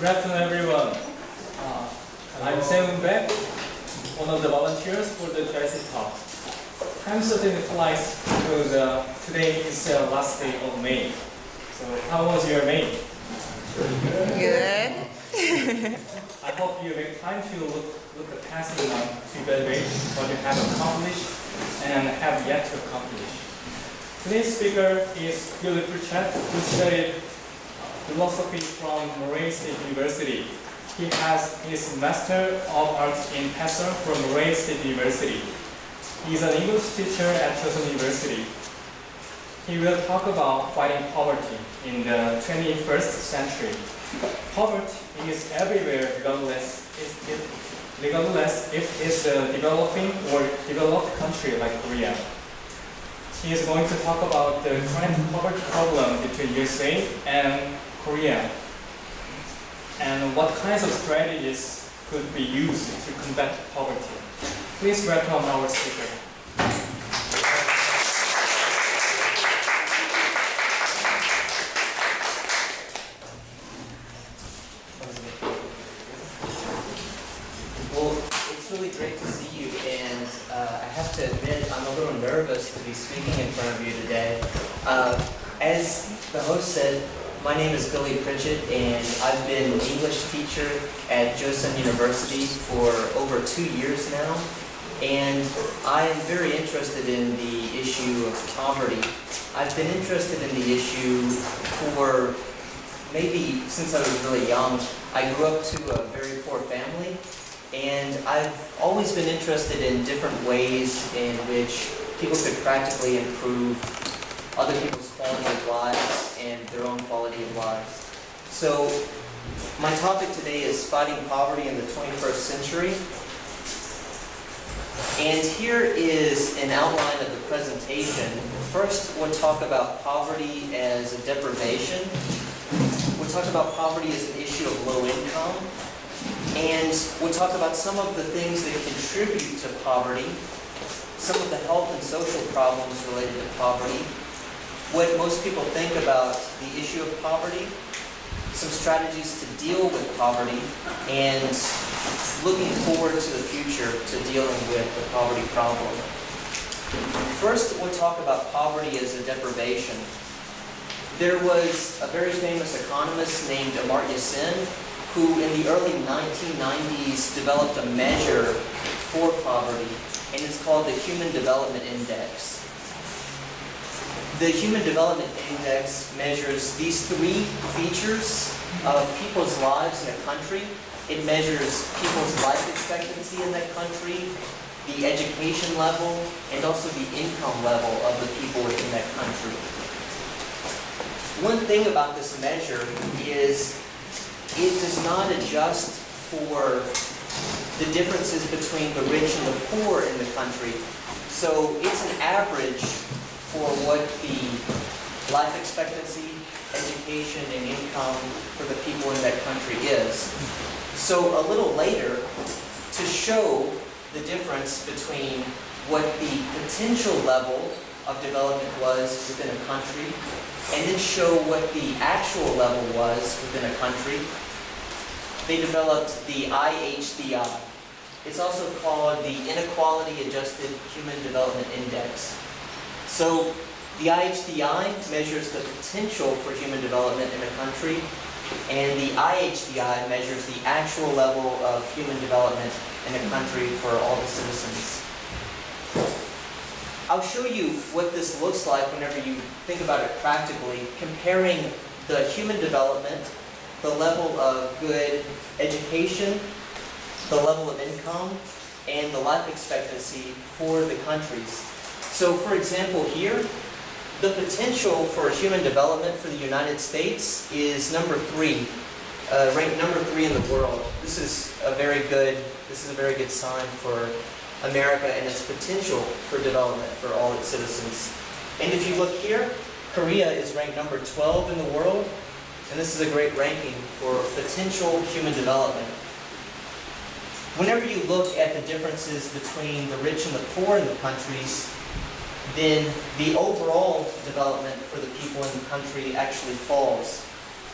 Good afternoon, everyone. I'm Seung Baek, one of the volunteers for the Jurassic Talk. Time certainly flies because today is the last day of May. So how was your May? Good. I hope you make time to look at past the month to evaluate what you have accomplished and have yet to accomplish. Today's speaker is Billy Pritchett, who studied philosophy from Murray State University. He has his Master of Arts in Passer from Murray State University. He is an English teacher at Chosun University. He will talk about fighting poverty in the 21st century. Poverty is everywhere, regardless if it's a developing or developed country like Korea. He is going to talk about the current poverty problem between USA and Korea and what kinds of strategies could be used to combat poverty. Please welcome our speaker. Well, it's really great to see you, and I have to admit I'm a little nervous to be speaking in front of you today. As the host said, my name is Billy Pritchett, and I've been an English teacher at Chosun University for over 2 years now, and I am very interested in the issue of poverty. I've been interested in the issue for maybe since I was really young. I grew up to a very poor family, and I've always been interested in different ways in which people could practically improve other people's quality of lives and their own quality of lives. So my topic today is fighting poverty in the 21st century. And here is an outline of the presentation. First, we'll talk about poverty as a deprivation. We'll talk about poverty as an issue of low income. And we'll talk about some of the things that contribute to poverty, some of the health and social problems related to poverty, what most people think about the issue of poverty, some strategies to deal with poverty, and looking forward to the future to dealing with the poverty problem. First, we'll talk about poverty as a deprivation. There was a very famous economist named Amartya Sen who in the early 1990s developed a measure for poverty, and it's called the Human Development Index. The Human Development Index measures these three features of people's lives in a country. It measures people's life expectancy in that country, the education level, and also the income level of the people within that country. One thing about this measure is it does not adjust for the differences between the rich and the poor in the country. So it's an average for what the life expectancy, education, and income for the people in that country is. So a little later, to show the difference between what the potential level of development was within a country, and then show what the actual level was within a country, they developed the IHDI. It's also called the Inequality Adjusted Human Development Index. So the IHDI measures the potential for human development in a country, and the IHDI measures the actual level of human development in a country for all the citizens. I'll show you what this looks like whenever you think about it practically, comparing the human development, the level of good education, the level of income, and the life expectancy for the countries. So for example here, the potential for human development for the United States is number 3, ranked number 3 in the world. This is a very good sign for America and its potential for development for all its citizens. And if you look here, Korea is ranked number 12 in the world, and this is a great ranking for potential human development. Whenever you look at the differences between the rich and the poor in the countries, then the overall development for the people in the country actually falls.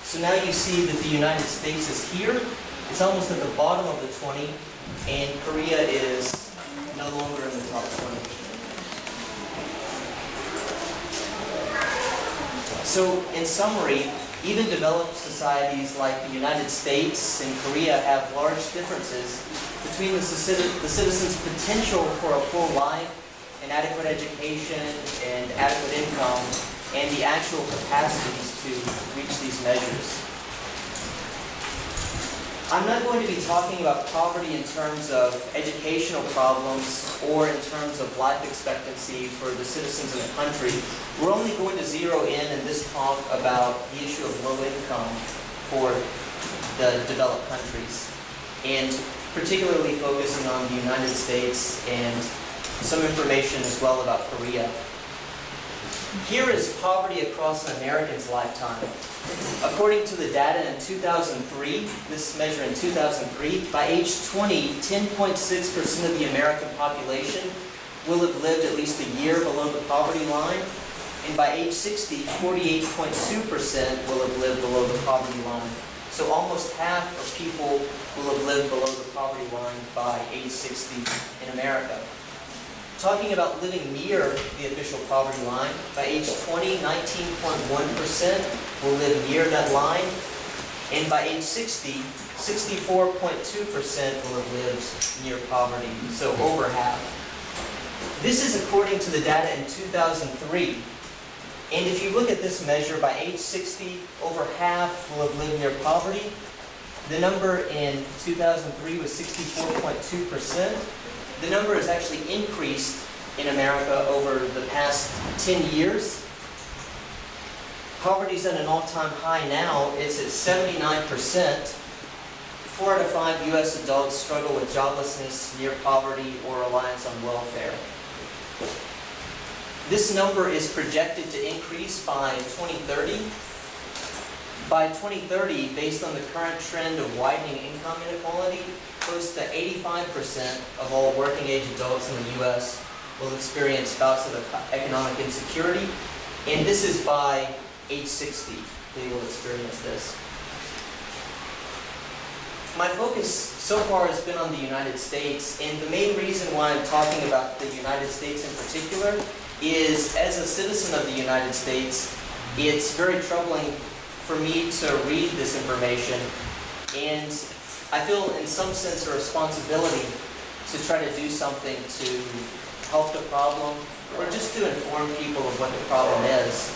So now you see that the United States is here. It's almost at the bottom of the 20, and Korea is no longer in the top 20. So in summary, even developed societies like the United States and Korea have large differences between the citizens' potential for a full life, an adequate education, and adequate income, and the actual capacities to reach these measures. I'm not going to be talking about poverty in terms of educational problems or in terms of life expectancy for the citizens of the country. We're only going to zero in this talk about the issue of low income for the developed countries, and particularly focusing on the United States and some information as well about Korea. Here is poverty across an American's lifetime. According to the data in 2003, this measure in 2003, by age 20, 10.6% of the American population will have lived at least a year below the poverty line, and by age 60, 48.2% will have lived below the poverty line. So almost half of people will have lived below the poverty line by age 60 in America. Talking about living near the official poverty line, by age 20, 19.1% will live near that line, and by age 60, 64.2% will have lived near poverty, so over half. This is according to the data in 2003. And if you look at this measure, by age 60, over half will have lived near poverty. The number in 2003 was 64.2%. The number has actually increased in America over the past 10 years. Poverty is at an all-time high now. It's at 79%. 4 out of 5 U.S. adults struggle with joblessness, near poverty, or reliance on welfare. This number is projected to increase by 2030. By 2030, based on the current trend of widening income inequality, close to 85% of all working-age adults in the U.S. will experience bouts of economic insecurity, and this is by age 60 they will experience this. My focus so far has been on the United States, and the main reason why I'm talking about the United States in particular is, as a citizen of the United States, it's very troubling for me to read this information, and I feel in some sense a responsibility to try to do something to help the problem, or just to inform people of what the problem is.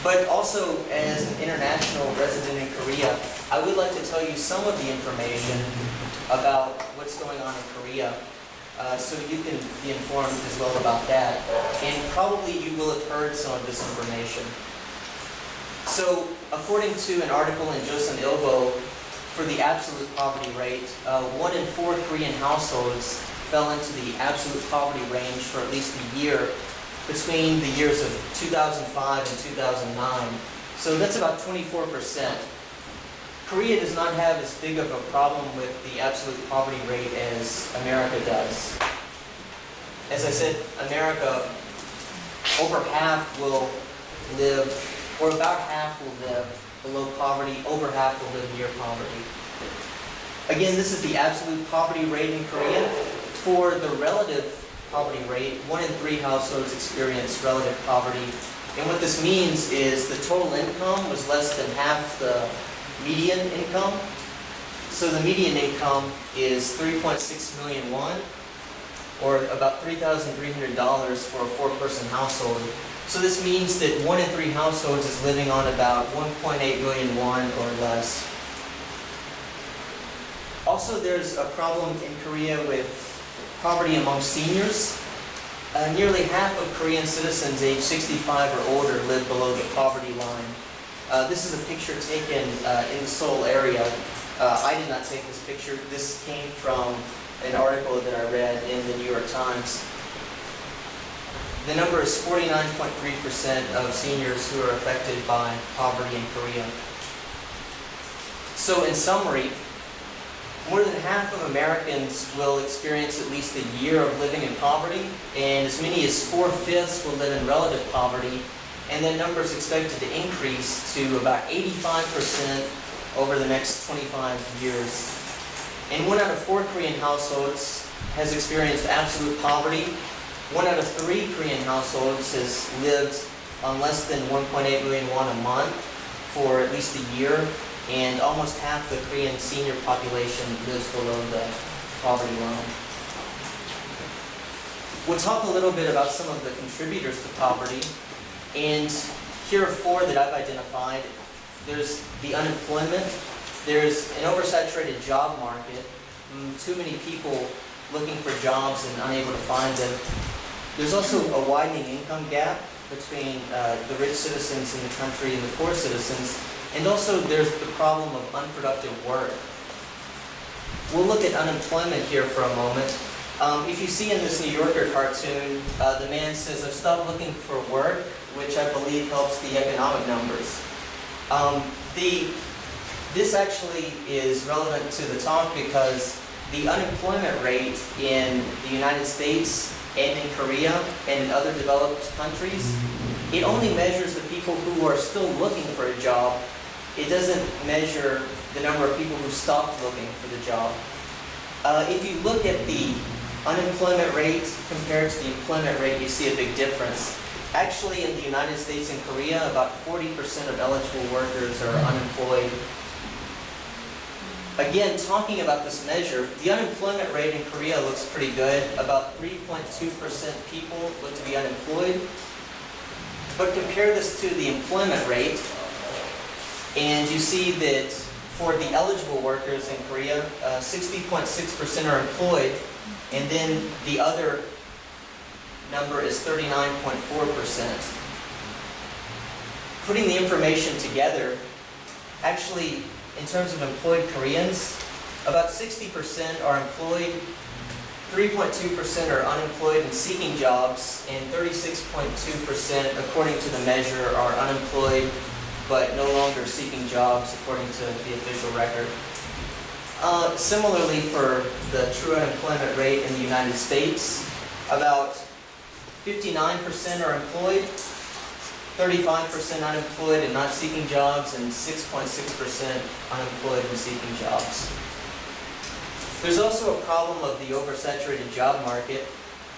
But also, as an international resident in Korea, I would like to tell you some of the information about what's going on in Korea, so you can be informed as well about that. And probably you will have heard some of this information. So, according to an article in Joseon Ilbo, for the absolute poverty rate, 1 in 4 Korean households fell into the absolute poverty range for at least a year between the years of 2005 and 2009. So that's about 24%. Korea does not have as big of a problem with the absolute poverty rate as America does. As I said, America, over half will live, or about half will live below poverty, over half will live near poverty. Again, this is the absolute poverty rate in Korea. For the relative poverty rate, 1 in 3 households experience relative poverty. And what this means is the total income was less than half the median income. So the median income is 3.6 million won, or about $3,300 for a 4-person household. So this means that 1 in 3 households is living on about 1.8 million won or less. Also, there's a problem in Korea with poverty among seniors. Nearly half of Korean citizens aged 65 or older live below the poverty line. This is a picture taken in the Seoul area. I did not take this picture. This came from an article that I read in the New York Times. The number is 49.3% of seniors who are affected by poverty in Korea. So in summary, more than half of Americans will experience at least a year of living in poverty, and as many as 4/5 will live in relative poverty, and that number is expected to increase to about 85% over the next 25 years. And 1 out of 4 Korean households has experienced absolute poverty. 1 out of 3 Korean households has lived on less than 1.8 million won a month for at least a year, and almost half the Korean senior population lives below the poverty line. We'll talk a little bit about some of the contributors to poverty, and here are 4 that I've identified. There's the unemployment, there's an oversaturated job market, too many people looking for jobs and unable to find them. There's also a widening income gap between the rich citizens in the country and the poor citizens, and also there's the problem of unproductive work. We'll look at unemployment here for a moment. If you see in this New Yorker cartoon, the man says, "I've stopped looking for work," which I believe helps the economic numbers. This actually is relevant to the talk because the unemployment rate in the United States and in Korea and in other developed countries, it only measures the people who are still looking for a job. It doesn't measure the number of people who stopped looking for the job. If you look at the unemployment rate compared to the employment rate, you see a big difference. Actually, in the United States and Korea, about 40% of eligible workers are unemployed. Again, talking about this measure, the unemployment rate in Korea looks pretty good. About 3.2% people look to be unemployed. But compare this to the employment rate, and you see that for the eligible workers in Korea, 60.6% are employed, and then the other number is 39.4%. Putting the information together, actually, in terms of employed Koreans, about 60% are employed, 3.2% are unemployed and seeking jobs, and 36.2%, according to the measure, are unemployed but no longer seeking jobs, according to the official record. Similarly, for the true unemployment rate in the United States, about 59% are employed, 35% unemployed and not seeking jobs, and 6.6% unemployed and seeking jobs. There's also a problem of the oversaturated job market.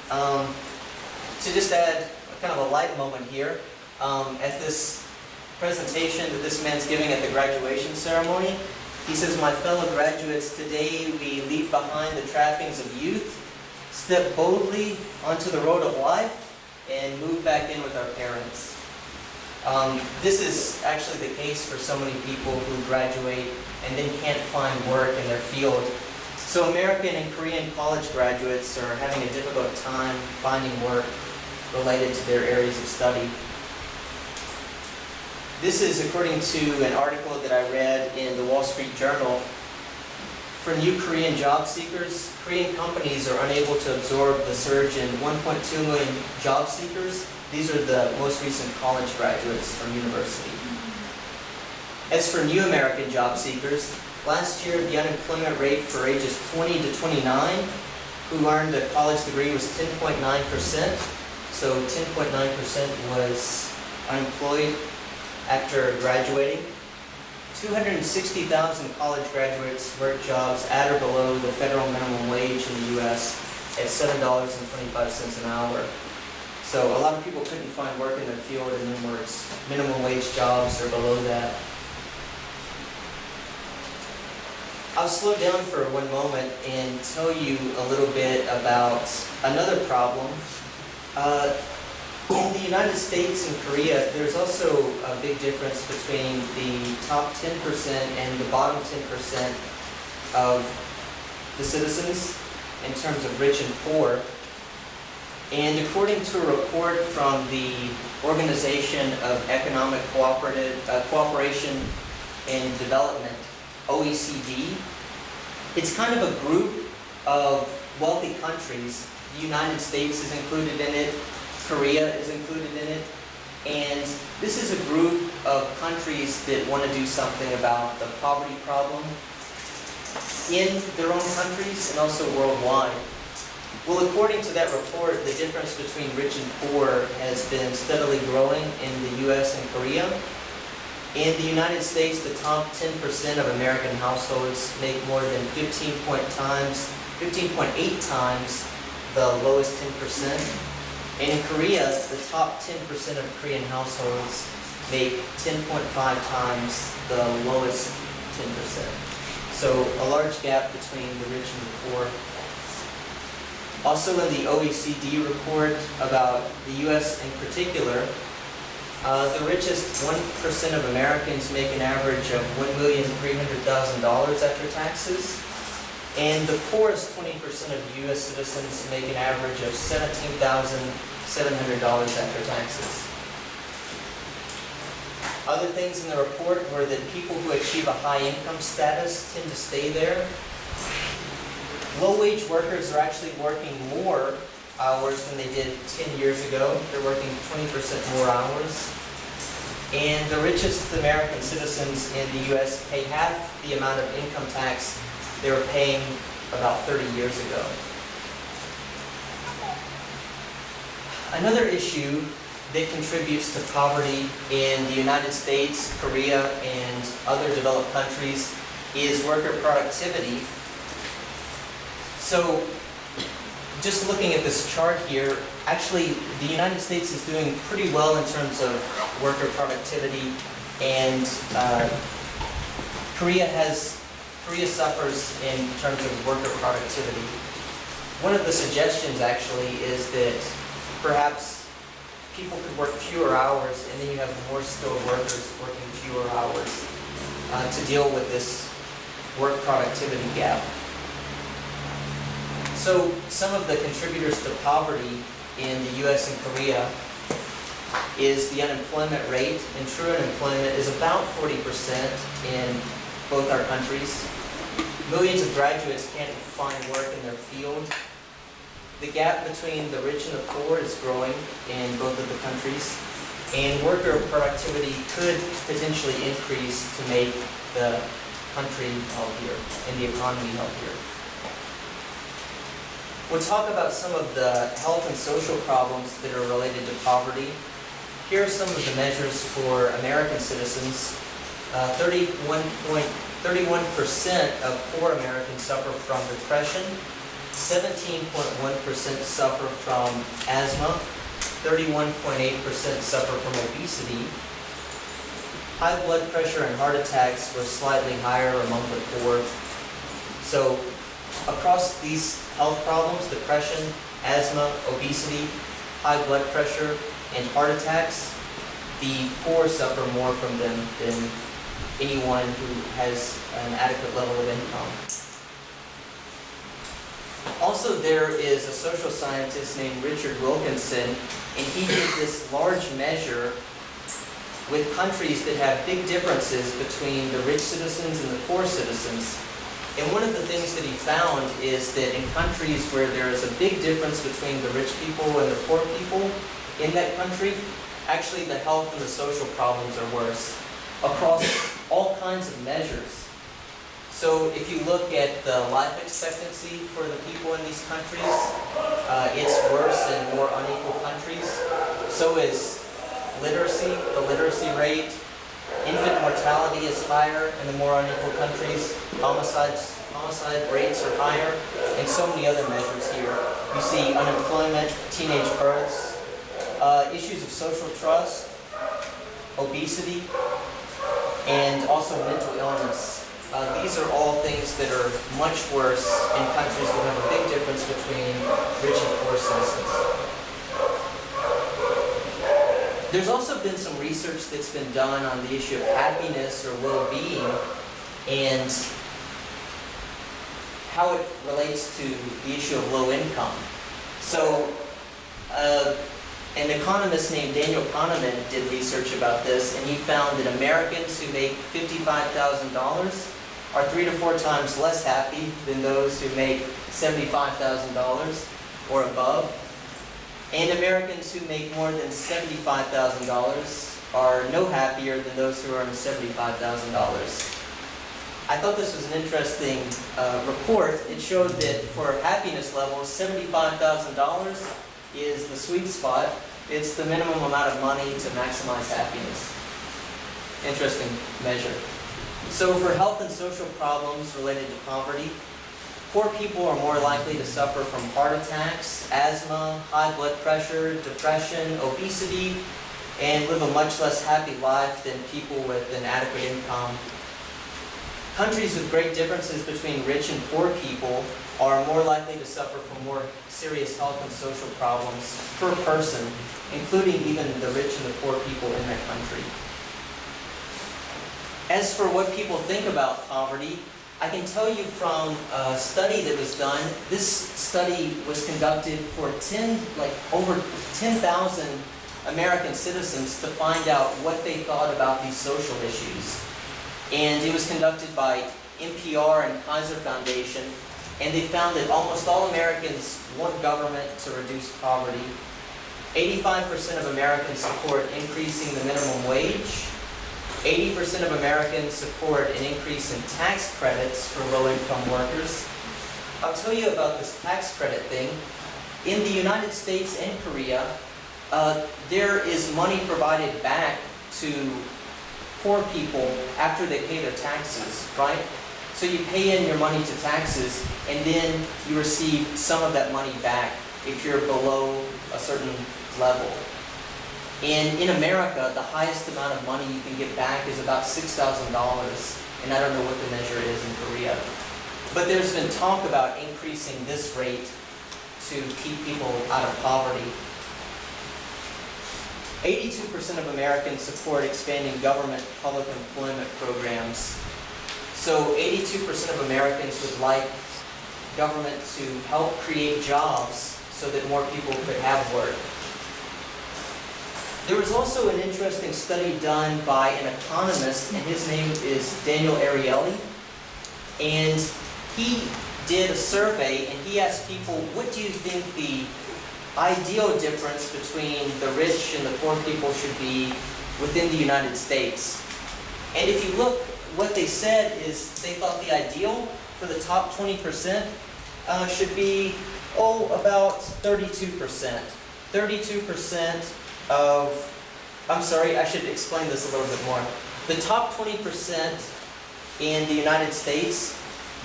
To just add kind of a light moment here, at this presentation that this man's giving at the graduation ceremony, he says, "My fellow graduates, today we leave behind the trappings of youth, step boldly onto the road of life, and move back in with our parents." This is actually the case for so many people who graduate and then can't find work in their field. So American and Korean college graduates are having a difficult time finding work related to their areas of study. This is according to an article that I read in the Wall Street Journal. For new Korean job seekers, Korean companies are unable to absorb the surge in 1.2 million job seekers. These are the most recent college graduates from university. As for new American job seekers, last year the unemployment rate for ages 20 to 29 who earned a college degree was 10.9%. So 10.9% was unemployed after graduating. 260,000 college graduates work jobs at or below the federal minimum wage in the U.S. at $7.25 an hour. So a lot of people couldn't find work in their field and then worked minimum wage jobs or below that. I'll slow down for one moment and tell you a little bit about another problem. In the United States and Korea, there's also a big difference between the top 10% and the bottom 10% of the citizens in terms of rich and poor. And according to a report from the Organization of Economic Cooperation and Development, OECD, it's kind of a group of wealthy countries. The United States is included in it, Korea is included in it, and this is a group of countries that want to do something about the poverty problem in their own countries and also worldwide. Well, according to that report, the difference between rich and poor has been steadily growing in the US and Korea. In the United States, the top 10% of American households make more than 15.8 times the lowest 10%. And in Korea, the top 10% of Korean households make 10.5 times the lowest 10%. So a large gap between the rich and the poor. Also in the OECD report about the US in particular, the richest 1% of Americans make an average of $1,300,000 after taxes. And the poorest 20% of US citizens make an average of $17,700 after taxes. Other things in the report were that people who achieve a high income status tend to stay there. Low-wage workers are actually working more hours than they did 10 years ago. They're working 20% more hours. And the richest American citizens in the US pay half the amount of income tax they were paying about 30 years ago. Another issue that contributes to poverty in the United States, Korea, and other developed countries is worker productivity. So, just looking at this chart here, actually the United States is doing pretty well in terms of worker productivity, and Korea suffers in terms of worker productivity. One of the suggestions actually is that perhaps people could work fewer hours, and then you have more skilled workers working fewer hours to deal with this work productivity gap. So some of the contributors to poverty in the US and Korea is the unemployment rate, and true unemployment is about 40% in both our countries. Millions of graduates can't find work in their field. The gap between the rich and the poor is growing in both of the countries, and worker productivity could potentially increase to make the country healthier and the economy healthier. We'll talk about some of the health and social problems that are related to poverty. Here are some of the measures for American citizens. 31% of poor Americans suffer from depression. 17.1% suffer from asthma. 31.8% suffer from obesity. High blood pressure and heart attacks were slightly higher among the poor. So across these health problems, depression, asthma, obesity, high blood pressure, and heart attacks, the poor suffer more from them than anyone who has an adequate level of income. Also, there is a social scientist named Richard Wilkinson, and he did this large measure with countries that have big differences between the rich citizens and the poor citizens. And one of the things that he found is that in countries where there is a big difference between the rich people and the poor people in that country, actually the health and the social problems are worse across all kinds of measures. So if you look at the life expectancy for the people in these countries, it's worse in more unequal countries. So is literacy, the literacy rate. Infant mortality is higher in the more unequal countries. Homicide rates are higher, and so many other measures here. You see unemployment, teenage births, issues of social trust, obesity, and also mental illness. These are all things that are much worse in countries that have a big difference between rich and poor citizens. There's also been some research that's been done on the issue of happiness or well-being and how it relates to the issue of low income. So, an economist named Daniel Kahneman did research about this, and he found that Americans who make $55,000 are 3 to 4 times less happy than those who make $75,000 or above. And Americans who make more than $75,000 are no happier than those who earn $75,000. I thought this was an interesting report. It showed that for happiness levels, $75,000 is the sweet spot. It's the minimum amount of money to maximize happiness. Interesting measure. So for health and social problems related to poverty, poor people are more likely to suffer from heart attacks, asthma, high blood pressure, depression, obesity, and live a much less happy life than people with an adequate income. Countries with great differences between rich and poor people are more likely to suffer from more serious health and social problems per person, including even the rich and the poor people in that country. As for what people think about poverty, I can tell you from a study that was done. This study was conducted for over 10,000 American citizens to find out what they thought about these social issues. And it was conducted by NPR and Kaiser Foundation, and they found that almost all Americans want government to reduce poverty. 85% of Americans support increasing the minimum wage. 80% of Americans support an increase in tax credits for low-income workers. I'll tell you about this tax credit thing. In the United States and Korea, there is money provided back to poor people after they pay their taxes, right? So you pay in your money to taxes, and then you receive some of that money back if you're below a certain level. And in America, the highest amount of money you can get back is about $6,000, and I don't know what the measure is in Korea. But there's been talk about increasing this rate to keep people out of poverty. 82% of Americans support expanding government public employment programs. So 82% of Americans would like government to help create jobs so that more people could have work. There was also an interesting study done by an economist, and his name is Daniel Ariely. And he did a survey, and he asked people, what do you think the ideal difference between the rich and the poor people should be within the United States? And if you look, what they said is they thought the ideal for the top 20% should be, about 32%. 32% of, I'm sorry, I should explain this a little bit more. The top 20% in the United States,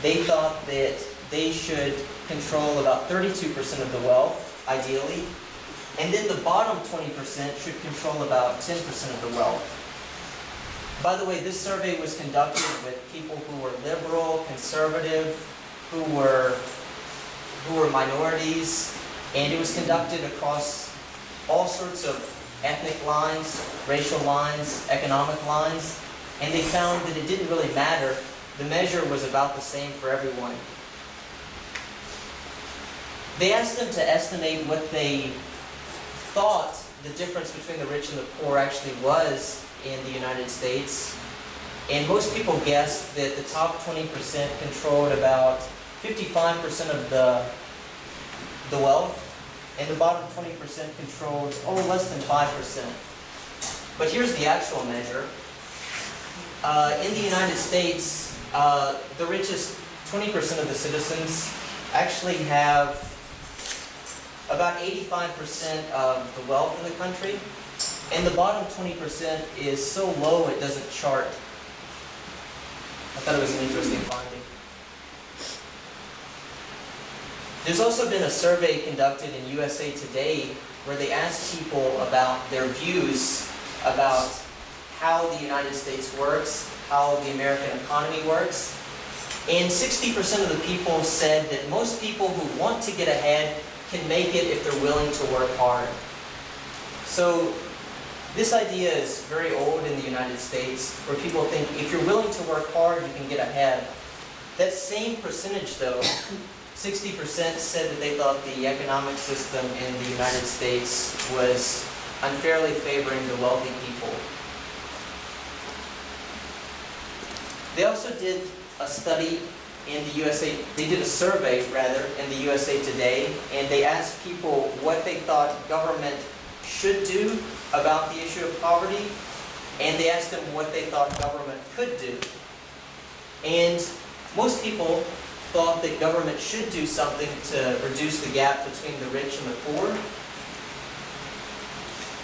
they thought that they should control about 32% of the wealth, ideally. And then the bottom 20% should control about 10% of the wealth. By the way, this survey was conducted with people who were liberal, conservative, who were minorities, and it was conducted across all sorts of ethnic lines, racial lines, economic lines, and they found that it didn't really matter. The measure was about the same for everyone. They asked them to estimate what they thought the difference between the rich and the poor actually was in the United States. And most people guessed that the top 20% controlled about 55% of the wealth, and the bottom 20% controlled less than 5%. But here's the actual measure. In the United States, the richest 20% of the citizens actually have about 85% of the wealth in the country, and the bottom 20% is so low it doesn't chart. I thought it was an interesting finding. There's also been a survey conducted in USA Today where they asked people about their views about how the United States works, how the American economy works. And 60% of the people said that most people who want to get ahead can make it if they're willing to work hard. So this idea is very old in the United States, where people think if you're willing to work hard, you can get ahead. That same percentage, though, 60% said that they thought the economic system in the United States was unfairly favoring the wealthy people. They also did a study in the USA, they did a survey rather in the USA Today, and they asked people what they thought government should do about the issue of poverty, and they asked them what they thought government could do. And most people thought that government should do something to reduce the gap between the rich and the poor.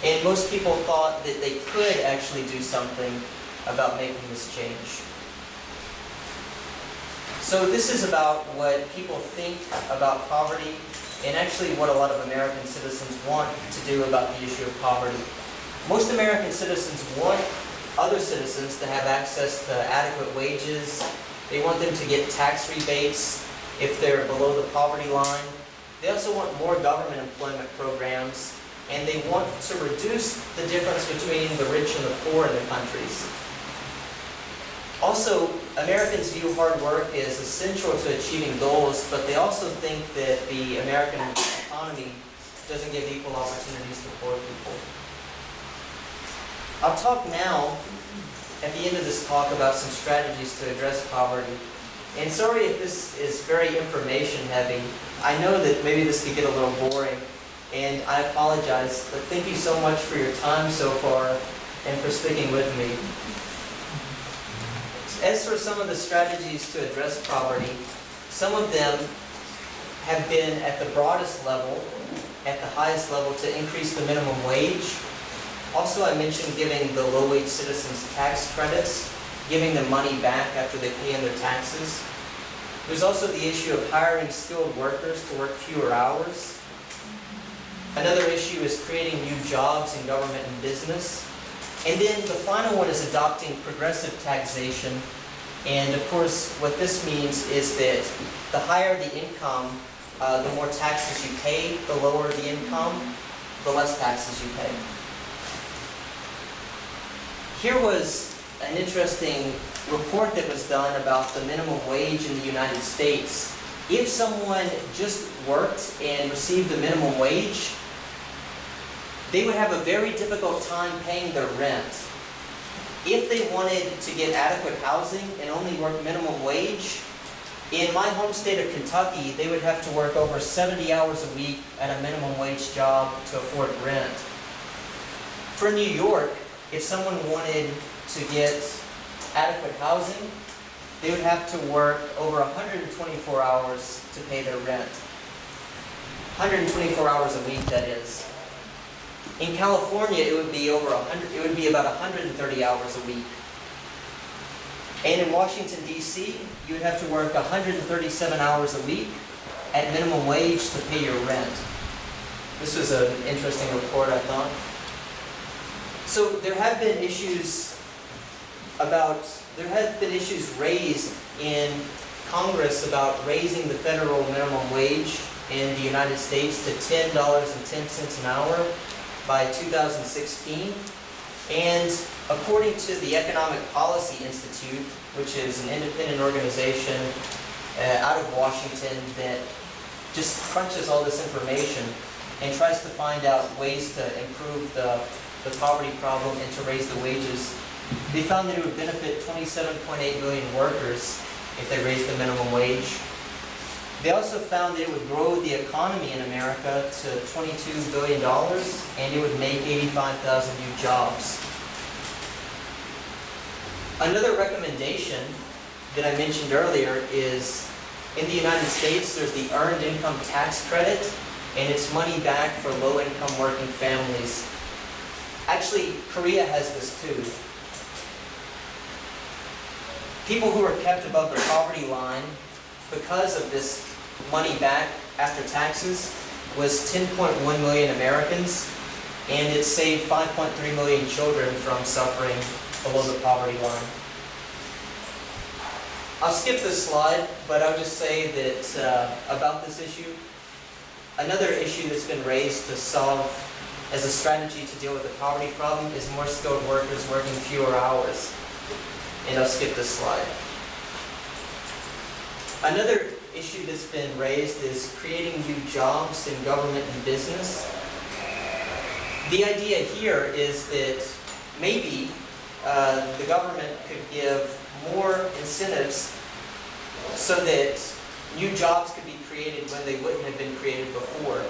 And most people thought that they could actually do something about making this change. So this is about what people think about poverty, and actually what a lot of American citizens want to do about the issue of poverty. Most American citizens want other citizens to have access to adequate wages. They want them to get tax rebates if they're below the poverty line. They also want more government employment programs, and they want to reduce the difference between the rich and the poor in the countries. Also, Americans view hard work as essential to achieving goals, but they also think that the American economy doesn't give equal opportunities to poor people. I'll talk now, at the end of this talk, about some strategies to address poverty. And sorry if this is very information heavy. I know that maybe this could get a little boring, and I apologize, but thank you so much for your time so far and for sticking with me. As for some of the strategies to address poverty, some of them have been at the broadest level, at the highest level, to increase the minimum wage. Also, I mentioned giving the low-wage citizens tax credits, giving them money back after they pay in their taxes. There's also the issue of hiring skilled workers to work fewer hours. Another issue is creating new jobs in government and business. And then the final one is adopting progressive taxation. And of course, what this means is that the higher the income, the more taxes you pay. The lower the income, the less taxes you pay. Here was an interesting report that was done about the minimum wage in the United States. If someone just worked and received the minimum wage, they would have a very difficult time paying their rent. If they wanted to get adequate housing and only work minimum wage, in my home state of Kentucky, they would have to work over 70 hours a week at a minimum wage job to afford rent. For New York, if someone wanted to get adequate housing, they would have to work over 124 hours to pay their rent. 124 hours a week, that is. In California, it would be about 130 hours a week. And in Washington, D.C., you would have to work 137 hours a week at minimum wage to pay your rent. This was an interesting report, I thought. So there have been issues raised in Congress about raising the federal minimum wage in the United States to $10.10 an hour by 2016. And according to the Economic Policy Institute, which is an independent organization out of Washington that just crunches all this information and tries to find out ways to improve the poverty problem and to raise the wages, they found that it would benefit 27.8 million workers if they raised the minimum wage. They also found that it would grow the economy in America to $22 billion, and it would make 85,000 new jobs. Another recommendation that I mentioned earlier is, in the United States, there's the Earned Income Tax Credit, and it's money back for low-income working families. Actually, Korea has this too. People who are kept above the poverty line because of this money back after taxes was 10.1 million Americans, and it saved 5.3 million children from suffering below the poverty line. I'll skip this slide, but I'll just say that about this issue, another issue that's been raised to solve as a strategy to deal with the poverty problem is more skilled workers working fewer hours. And I'll skip this slide. Another issue that's been raised is creating new jobs in government and business. The idea here is that maybe the government could give more incentives so that new jobs could be created when they wouldn't have been created before.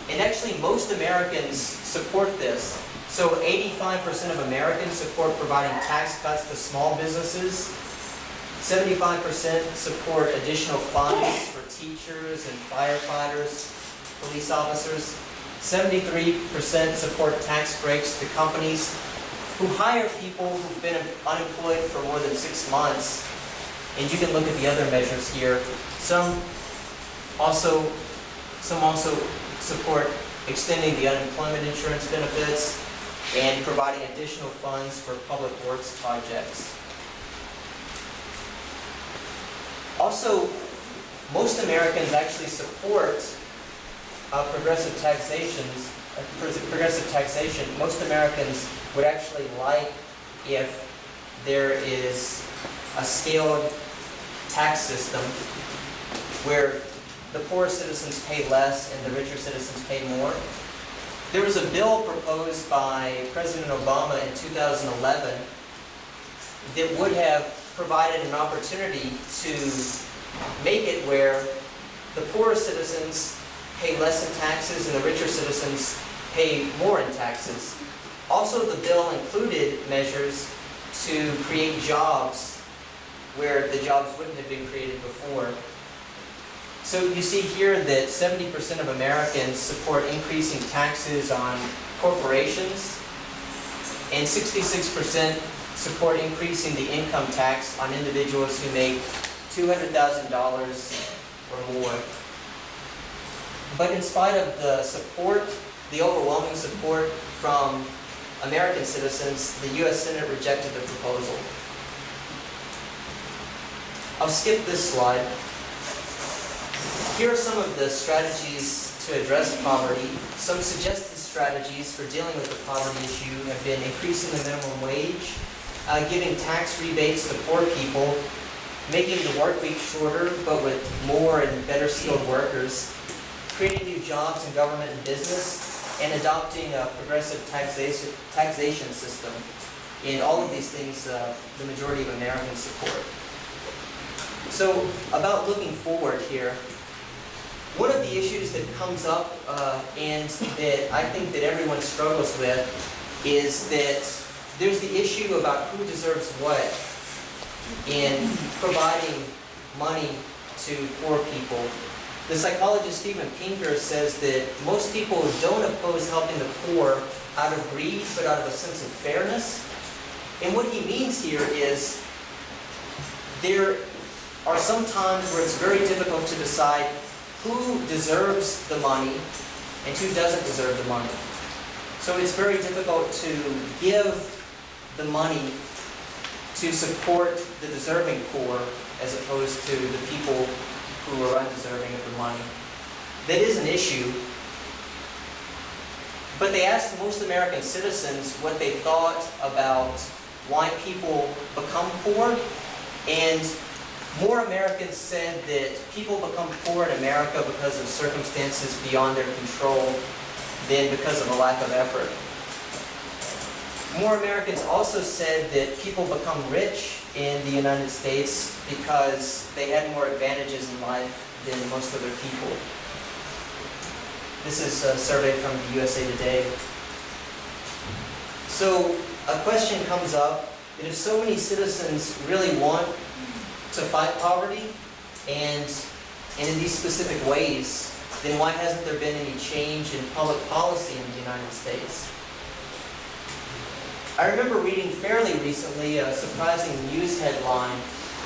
And actually, most Americans support this. So 85% of Americans support providing tax cuts to small businesses. 75% support additional funds for teachers and firefighters, police officers. 73% support tax breaks to companies who hire people who've been unemployed for more than 6 months. And you can look at the other measures here. Some also support extending the unemployment insurance benefits and providing additional funds for public works projects. Also, most Americans actually support progressive taxation. Most Americans would actually like if there is a scaled tax system where the poor citizens pay less and the richer citizens pay more. There was a bill proposed by President Obama in 2011 that would have provided an opportunity to make it where the poorer citizens pay less in taxes and the richer citizens pay more in taxes. Also, the bill included measures to create jobs where the jobs wouldn't have been created before. So you see here that 70% of Americans support increasing taxes on corporations, and 66% support increasing the income tax on individuals who make $200,000 or more. But in spite of the support, the overwhelming support from American citizens, the U.S. Senate rejected the proposal. I'll skip this slide. Here are some of the strategies to address poverty. Some suggested strategies for dealing with the poverty issue have been increasing the minimum wage, giving tax rebates to poor people, making the work week shorter but with more and better skilled workers, creating new jobs in government and business, and adopting a progressive taxation system. In all of these things, the majority of Americans support. So, about looking forward here, one of the issues that comes up and that I think that everyone struggles with is that there's the issue about who deserves what in providing money to poor people. The psychologist Steven Pinker says that most people don't oppose helping the poor out of greed, but out of a sense of fairness. And what he means here is there are some times where it's very difficult to decide who deserves the money and who doesn't deserve the money. So it's very difficult to give the money to support the deserving poor as opposed to the people who are undeserving of the money. That is an issue. But they asked most American citizens what they thought about why people become poor, and more Americans said that people become poor in America because of circumstances beyond their control than because of a lack of effort. More Americans also said that people become rich in the United States because they had more advantages in life than most other people. This is a survey from the USA Today. So a question comes up that if so many citizens really want to fight poverty and in these specific ways, then why hasn't there been any change in public policy in the United States? I remember reading fairly recently a surprising news headline,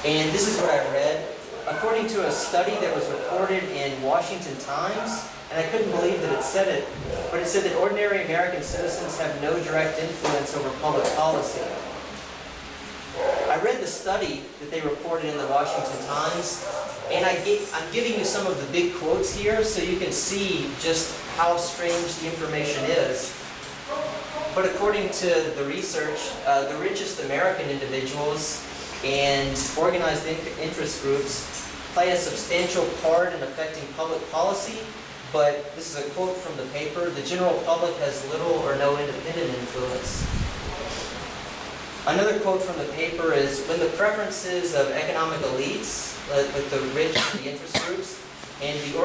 and this is what I read. According to a study that was reported in Washington Times, and I couldn't believe that it said it, but it said that ordinary American citizens have no direct influence over public policy. I read the study that they reported in the Washington Times, and I'm giving you some of the big quotes here so you can see just how strange the information is. But according to the research, the richest American individuals and organized interest groups play a substantial part in affecting public policy, but this is a quote from the paper: the general public has little or no independent influence. Another quote from the paper is, when the preferences of economic elites, like the rich and the interest groups, and the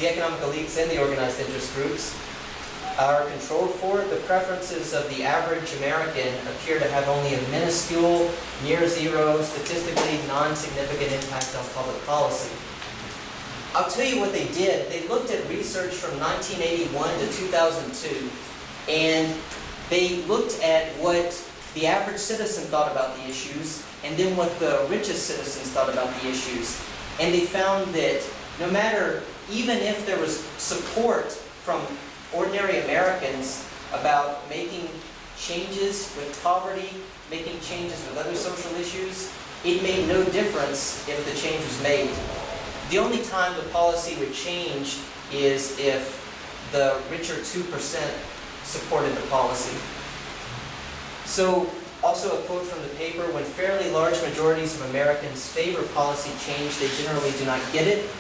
economic elites and the organized interest groups, are controlled for, the preferences of the average American appear to have only a minuscule, near zero, statistically non-significant impact on public policy. I'll tell you what they did. They looked at research from 1981 to 2002, and they looked at what the average citizen thought about the issues, and then what the richest citizens thought about the issues. And they found that no matter, even if there was support from ordinary Americans about making changes with poverty, making changes with other social issues, it made no difference if the change was made. The only time the policy would change is if the richer 2% supported the policy. So, also a quote from the paper, when fairly large majorities of Americans favor policy change, they generally do not get it.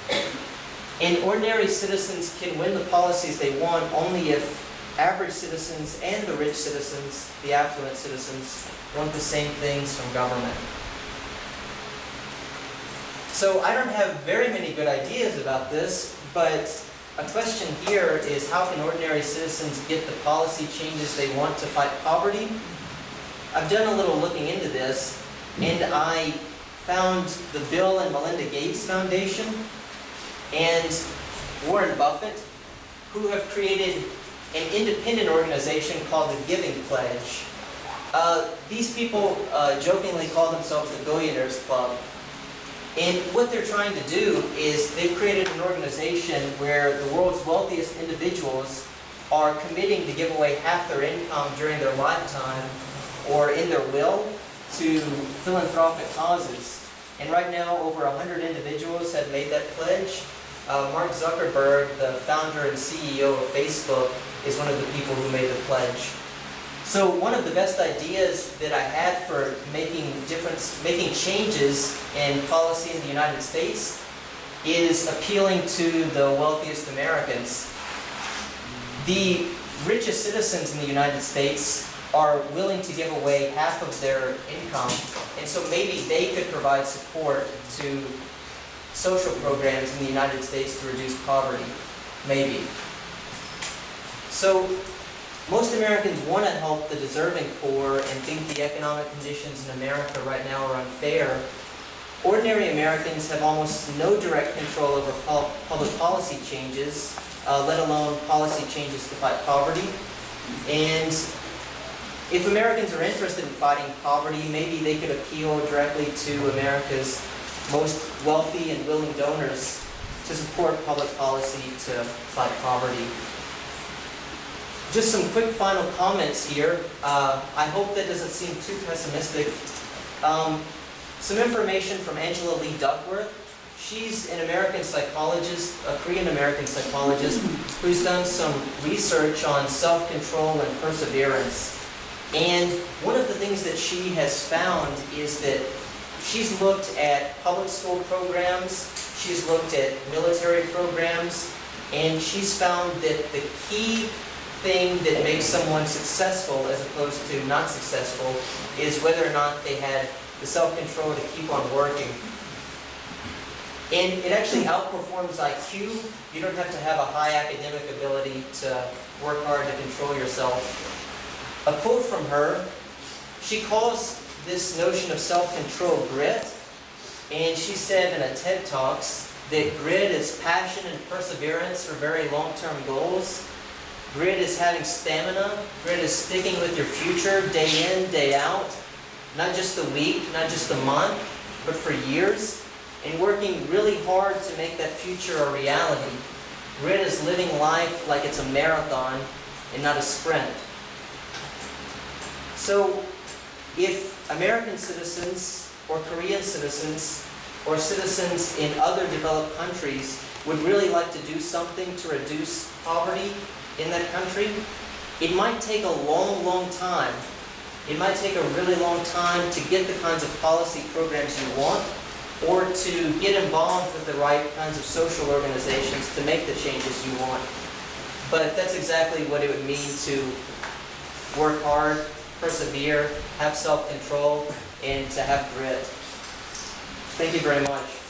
And ordinary citizens can win the policies they want only if average citizens and the rich citizens, the affluent citizens, want the same things from government. So I don't have very many good ideas about this, but a question here is, how can ordinary citizens get the policy changes they want to fight poverty? I've done a little looking into this, and I found the Bill and Melinda Gates Foundation and Warren Buffett, who have created an independent organization called the Giving Pledge. These people jokingly call themselves the Billionaires Club. And what they're trying to do is they've created an organization where the world's wealthiest individuals are committing to give away half their income during their lifetime or in their will to philanthropic causes. And right now, over 100 individuals have made that pledge. Mark Zuckerberg, the founder and CEO of Facebook, is one of the people who made the pledge. So one of the best ideas that I had for making changes in policy in the United States is appealing to the wealthiest Americans. The richest citizens in the United States are willing to give away half of their income, and so maybe they could provide support to social programs in the United States to reduce poverty. Maybe. So most Americans want to help the deserving poor and think the economic conditions in America right now are unfair. Ordinary Americans have almost no direct control over public policy changes, let alone policy changes to fight poverty. And if Americans are interested in fighting poverty, maybe they could appeal directly to America's most wealthy and willing donors to support public policy to fight poverty. Just some quick final comments here. I hope that doesn't seem too pessimistic. Some information from Angela Lee Duckworth. She's an American psychologist, a Korean-American psychologist, who's done some research on self-control and perseverance. And one of the things that she has found is that she's looked at public school programs, she's looked at military programs, and she's found that the key thing that makes someone successful as opposed to not successful is whether or not they had the self-control to keep on working. And it actually outperforms IQ. You don't have to have a high academic ability to work hard to control yourself. A quote from her, she calls this notion of self-control grit, and she said in a TED Talks that grit is passion and perseverance for very long-term goals. Grit is having stamina. Grit is sticking with your future day in, day out. Not just a week, not just a month, but for years. And working really hard to make that future a reality. Grit is living life like it's a marathon and not a sprint. So, if American citizens or Korean citizens or citizens in other developed countries would really like to do something to reduce poverty in that country, it might take a long, long time. It might take a really long time to get the kinds of policy programs you want, or to get involved with the right kinds of social organizations to make the changes you want. But that's exactly what it would mean to work hard, persevere, have self-control, and to have grit. Thank you very much.